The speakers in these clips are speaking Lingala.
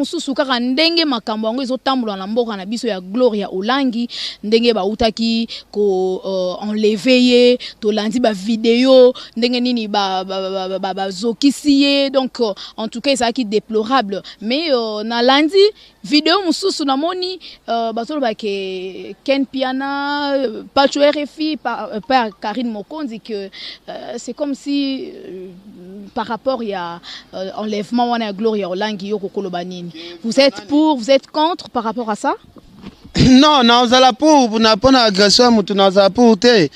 mususu kaka ndenge makambo yango ezotambola na mboka na biso ya Gloria Olangi ndenge bautaki ko enlever ye to landi ba vidéo ndenge nini ba zokisi ye donc en tout cas ça qui déplorable mais na landi vidéo mususu na moni batolo ba ke Ken Piana Pacho RFI par Karine Mokonzi que c'est comme si par rapport il y a enlèvement wana Gloria Olangi yo kokoloba nini. Vous êtes pour, vous êtes contre par rapport à ça? Non, non, on pour na pona agression mutu na pour te.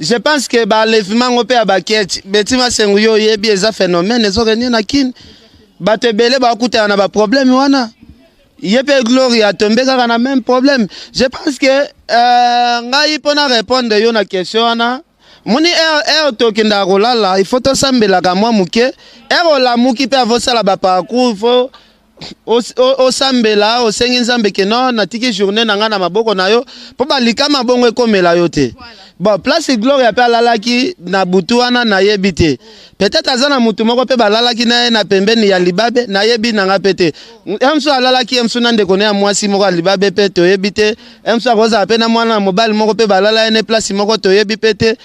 Je pense que ba enlèvement ngopé abaket betima senguyo yebi eza phénomène ezo reni na kin. Ba te belé ba kuta na ba problème wana. Yepe Gloria tombe kaka na même problème. Je pense que ngai pona répondre yo na question wana. Moni tokenda kolala il faut to sambela ka mwa muke la muki pe avosala ba parcours il faut o sambela o sengi nzambe ke non na tiki journée na nga na maboko na yo po balika mabongo ekomela yo te. Bon place Gloria pe alalaki na butu wana na yebite peut-être azana mutu moko pe balalaki na na pembeni ya libabe na yebi na nga pete emso alalaki emso na ndeko ne ya mwasi moko libabe pe to yebite emso akoza pe na mwana mobile moko pe balala ene place moko to yebi pete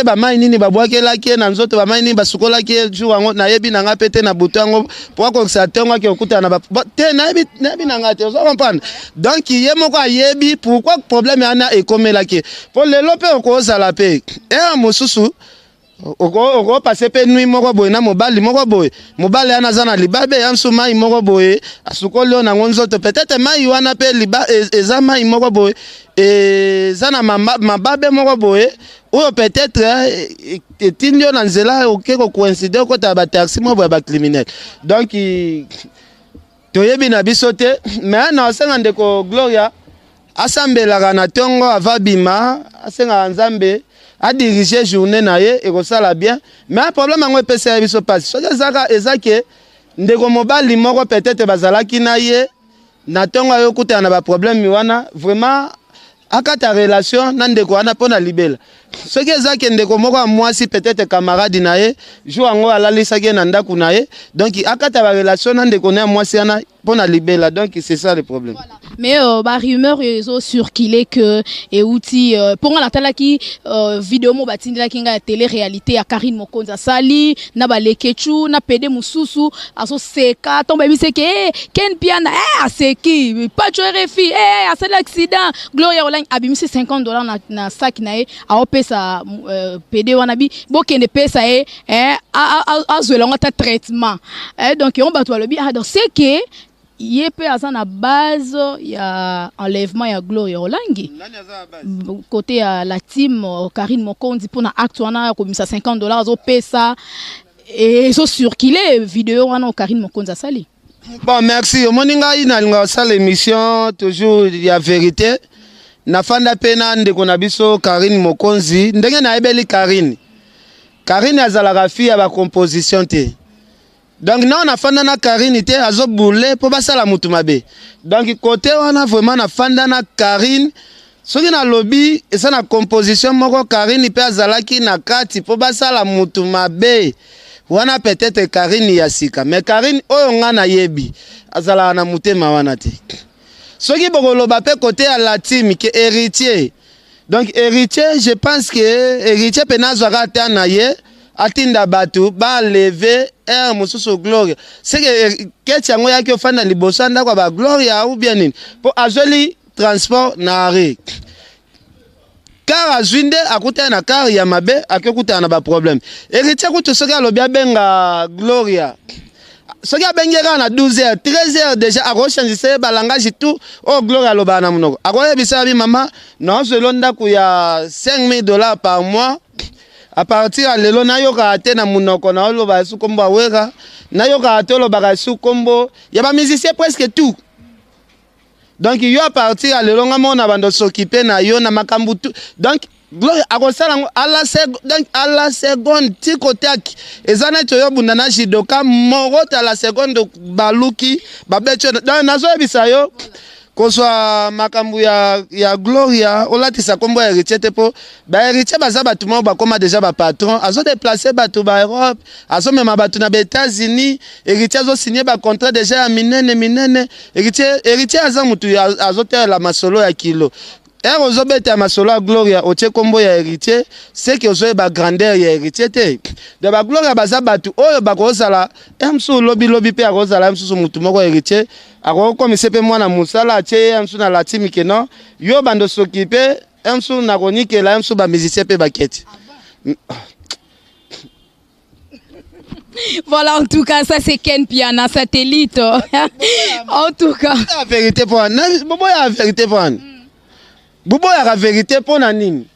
ba mai nini babwakelaki na nzoto ba mai nini basukolaki jour yango na yebi na nga pete na butu yango po ko sa tonga ke okuta na te na yebi na nga te ozo comprendre donc ye moko ayebi pourquoi problème yana ekomelaki po lelo okozala pe mosusu oko passer pe nuit moko boye na mobali moko boye mobali ana zana libabe ya msuma moko boye asukolo na ngonzoto peut-être mai wana pe liba eza mai moko boye zana mababe moko boye ou peut-être etindio na nzela okeko coïncider ko ta ba taxi mo boye ba criminel donc toyebi na biso te mais na senga ndeko Gloria asambelaka na tongo avabima asenga nzambe a diriger journée na ye et kosala bien mais un problème ngo pesa ya biso passe so ezake ndeko mobali moko peut-être bazalaki na ye na tongo yo kuta na ba problème wana vraiment akata relation na ndeko wana pona libela soki ezake ndeko moko mwasi peut-être camarade na ye jour ngo alalisaki na ndaku na ye donc akata ba relation na ndeko na mwasi ana pona libela donc c'est ça le problème. Voilà. Mais ba rumeur ezo circuler que euti pour la tala ki vidéo mo batindela kinga ya télé réalité ya Karine Mokonzi sali na ba lekechu na pede mususu aso seka tomba bi seke Ken Piana aseki Pacho RFI asali accident Gloria Olangi abimisi $50 na sac na e a opesa pede wana bi bokende pesa azwelanga ta traitement donc on batwa lobi donc c'est que yepe aza na base ya enlèvement ya Gloria Olangi côté ya la team Karine Mokonzi pour na acte wana comme ça $50 zo pesa et zo circuler vidéo wana Karine Mokonzi sali. Bon merci moninga ina linga sala émission toujours ya vérité na fanda pena ndeko na biso Karine Mokonzi ndenge na ebeli Karine azalaka fille ya ba composition te. Donc non na fanda na Karine te azo boule po basala mutu mabe. Donc côté wana vraiment na fanda na Karine soki na lobby esa na composition moko Karine pe azalaki na kati po basala mutu mabe. Wana peut-être Karine ya sika mais Karine oyo nga na yebi azala na mutema wana te. Soki bokoloba pe côté ya la team ke héritier. Donc héritier je pense que héritier penazo rata na ye atinda batu ba lever mususu Gloria c'est que keti yango yaki ofanda liboso ndako ba Gloria ou bien nini po azoli transport na arrêt car azwinde akuta na car ya mabe akekuta na ba problème héritier kutu soki alobi abenga Gloria soki abengera na 12h 13h déjà akochange ba langage tout oh Gloria aloba na munoko akoyebisa bi mama non selon ndako ya $5,000 par mois. À partir de lelo na yoka ate na munoko na oloba su kombo aweka na yoka ate oloba su kombo ya ba musicien presque tout donc yo à partir de lelo nga mona bando s'occuper na yo na makambu tout donc Gloria akosala à la seconde tikotaki ezana to yo bunda na jidoka morota la seconde baluki babecho donc nazo ebisa yo kozwa makambu ya Gloria olatisa kombo ya héritier te po ba héritier baza batu mo bakoma déjà ba patron azo déplacer batu ba Europe azo mema batu na ba États-Unis héritier azo signer ba contrat déjà ya minene héritier aza mutu azo te la masolo ya kilo ozo bete ya masolo ya Gloria otie kombo ya héritier c'est que ozo ba grandeur ya héritier te de ba Gloria baza batu oyo bakozala emsu lobi pe akozala emsu mutu moko héritier ako komise pe mwana musala atie emsu na latimi ke non yo bando s'occuper emsu na konikela emsu ba musicien pe baketi. Voilà, en tout cas, ça c'est Ken Piana, satellite. En tout cas. La vérité pour un. Bobo ya vérité pour un. Bobo ya vérité pour un nini.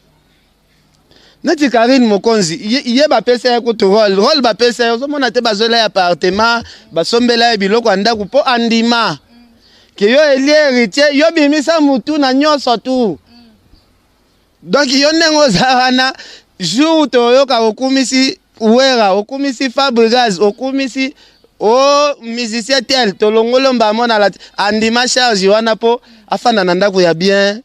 Nati Karine Mokonzi, iye ba pesa ya ko to rôle ba pesa yo mona te bazola appartement, ba sombela biloko andaku po andima. Que yo eli héritier, yo bimisa mutu na nyonso tu. Donc yo nengo zana jour to yo ka okumisi Ouera, okumisi Fabregas, okumisi o musicien tel, tolongolo mbamona la andima charge wana po afana nanda ko ya bien.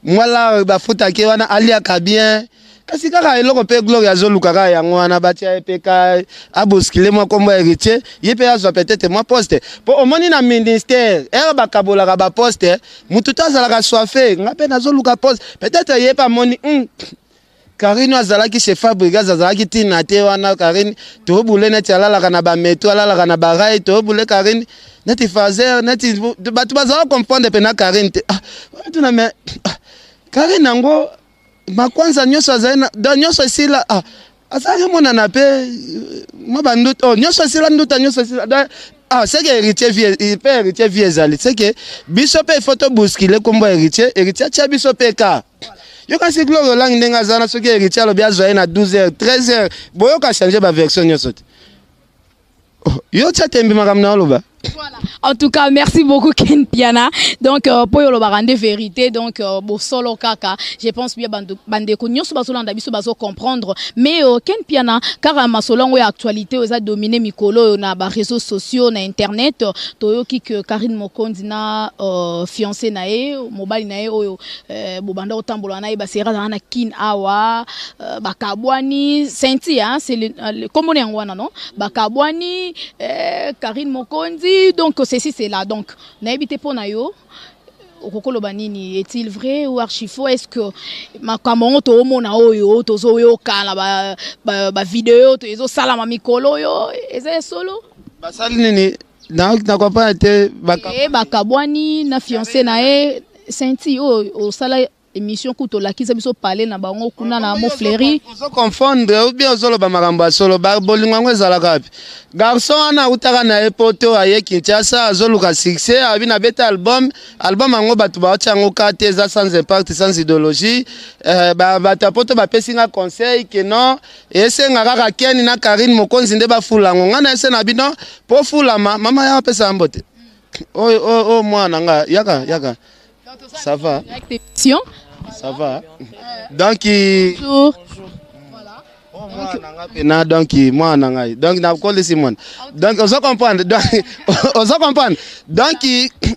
Mwala bafuta ke wana aliaka bien. Kasi kaka eloko pe Gloria zolukaka yango wana batia epeka aboskile mwa kombo héritier, yepe azwa peut-être moi poste. Po omoni na ministère, bakabolaka ba poste, mutu tazalaka soifé, ngape nazoluka poste. Peut-être yepa moni Karine azalaki chez Fabregas azalaki tina te wana Karine to bule neti alalaka na ba metro alalaka na ba rail to bule Karine neti fazer neti batu bazala comprendre pe na Karine te tu na me Karine nango makwanza nyoso azana da nyoso sila azali mona na pe mba nduto nyoso sila nduta nyoso sila c'est que héritier vie ezali c'est que biso pe photo bousculer kombo héritier tia biso pe ka. Yo kasi Gloria lang ndenga zana soki héritier lo bia zoye na 12h 13h boyo ka changer ba version nyonso te. Yo tia tembi makamna loba. Voilà. En tout cas, merci beaucoup Ken Piana. Donc pour le barande vérité, donc bon solo kaka, je pense bien bande konyo so baso landa biso baso comprendre. Mais Ken Piana car ma solon ouais actualité aux a dominé mikolo na ba réseaux sociaux na internet toyoki que Karine Mokonzi na fiancé nae mobile nae oyo bobanda otambola nae ba sera na kin awa bakabwani senti hein c'est le comment on wana non bakabwani Karine Mokonzi. Donc ceci c'est là donc n'habitez pas nayo okokolo banini est-il vrai ou archi faux est-ce que makambo to mona oyo tozo yo kala ba vidéo to ezo sala ma mikolo yo eza solo basali nini na kwa pas été bakabwani na fiancé nae senti o sala émission kuto la kisa biso parler na bango kuna na mo fleuri on se confondre ou bien solo ba makambo solo ba bolingo ezala kapi garçon ana utaka na epoto aye Kinshasa azoluka succès abina beta album ango batu ba chango kate za sans impact sans idéologie ba tapoto ba pesinga conseil que non esenga kaka Ken na Karine Mokonzi nde ba fulango ngana ese na bino po fulama mama ya pesa mbote oh mwana nga yaka ça va. Ça va. Donc bonjour. Voilà. Donc moi nanga. Donc na call Simon. Donc on se comprend. Donc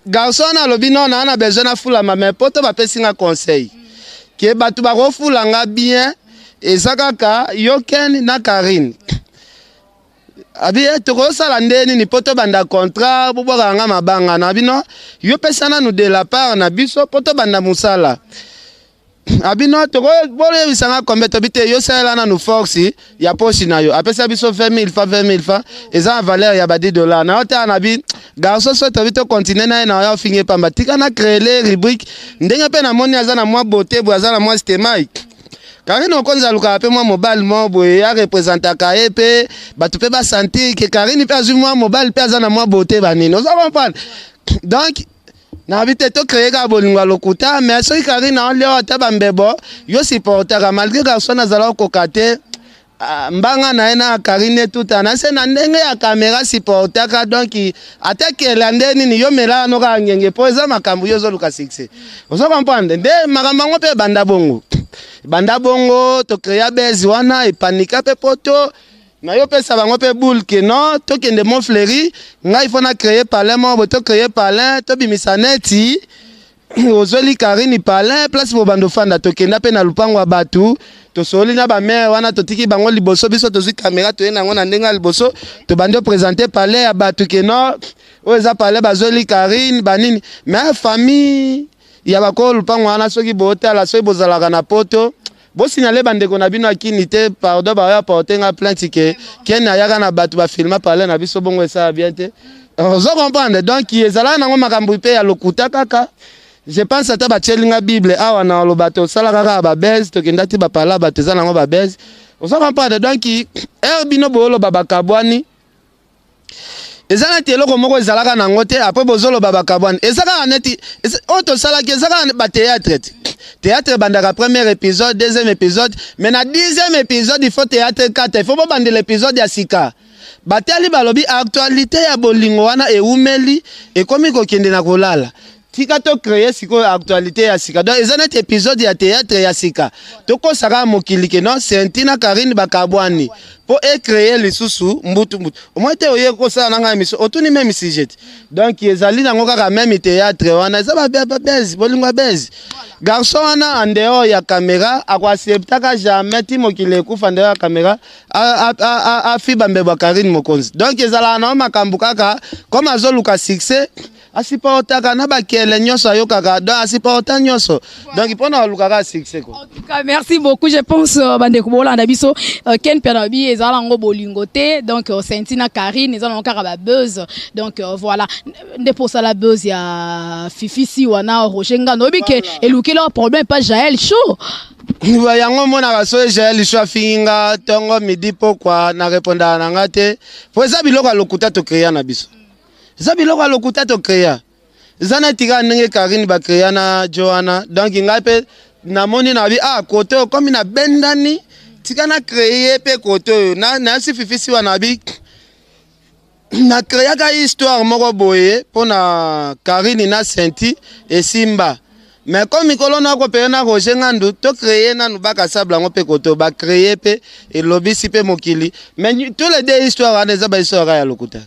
garçon na lobino na na besoin na fula mais poto ba pesinga conseil. Que batu ba ko fulanga bien et sakaka yo Ken na Karine. Abi toko sala ndeni ni poto banda contrat boboka nga mabanga na bino yo pesana nous de la part na biso poto banda musala abino toko bole bisanga kombe to bite yo sala na nous force ya poche na yo apesa biso 20 000 francs eza valeur ya ba $10 na ota na bi garçon so to bite continuer na yo finir pamba tika na créer les rubriques ndenge pe na moni aza na moi beauté bo aza na moi stemai Karine Mokonzi aluka pe moi mobile mo boye ya représentaka pe batu pe ba sentir que Karine pe azu moi mobile pe aza na moi beauté banini oza comprendre donc na habite to créer ka bolingo lokuta mais so Karine en leo ta bambebo yo supporter malgré garçon azala kokate mbanga na ena Karine tout ana se na ndenge ya caméra supporter ka donc attaque landeni ni yo mela no ka ngenge po eza makambu yo zo luka succès oza comprendre nde makambo ngo pe banda bongo to créer base wana et panika pe poto na yo pesa bango pe boule que non tokende Montfleury ngai faut na créer palais mo to créer palais to bimisa neti ozoli Karine palais place pour bando fanda tokenda pe na lupango ya batu to soli na ba mère wana totiki bango liboso biso tozwi caméra to yena ngona ndenga liboso to bando présenter palais ya batu que non oza palais bazoli Karine banini mais famille ya bako lupango wana soki botala soki bozalaka na poto bo signaler bandeko na bino akini te pardon ba ya porter nga plainte que ken ayaka na batu ba filma palais na biso bongo ça bien te ozo comprendre donc ezala nango makambo pe ya lokuta kaka. Je pense à ta chelinga Bible awa na lobato sala kaka ba base to kenda ti ba pala ba teza nango ba base ozo comprendre donc herbino bolo baba kabwani ezala ti eloko moko ezalaka nango te après bozolo baba kabwani ezaka neti auto sala ki ezaka ba théâtre bandaka premier épisode deuxième épisode mais na 10e épisode il faut théâtre 4 il faut pas bande l'épisode ya sika batali balobi actualité ya bolingo wana eumeli ekomi kokende na kolala tika to créer siko actualité ya sika donc ezana épisode ya théâtre ya sika toko saka mokili ke non Sentina Karine bakabwani pour créer les sous mbutu au moins te oye ko sala nanga émission otuni même sujet donc ezali nango kaka même théâtre wana ezaba base bolingo base garçon wana en dehors ya caméra akwacceptaka jamais ti mokili ekufa ndeo ya caméra a fiba mbeba Karine Mokonzi donc ezala na makambu kaka comme azoluka succès asipotaka na bakele nyoso ayokaka donc asipota nyoso donc ipona lukaka succès quoi. En tout cas merci beaucoup je pense bandeko bolanda biso ken penabi ezala ngo bolingo te donc Sentina Karine ezala nkaka ba buzz donc voilà ndepo sala buzz ya Fifi wana Roger Ngano bike elukela problème pas Jaël Show yango mona kaso Jaël Show finga tongo midi pourquoi na répondre na ngate pour ça biloko lokuta to créer na biso zabiloko lokuta to créer zana tika ndenge Karine ba créer na Joanna donc ngai pe na moni na bi côté comme na bendani tika na créer pe côté na si Fifi wana bi na créer ka histoire moko boye pona Karine na Senti et Simba mais comme mikolo na ko pe na Roger Ngandu to créer na nubaka sabla ngo pe côté ba créer pe et lobby si pe mokili mais tous les deux histoires wana za ba histoire ya lokuta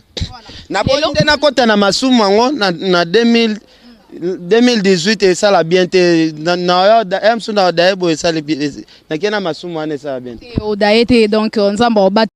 na bonde na kota na masumu ngo na 2018 et ça la bien te na ya msuna da ebo et ça na kena masumu ane ça bien o daete donc nzamba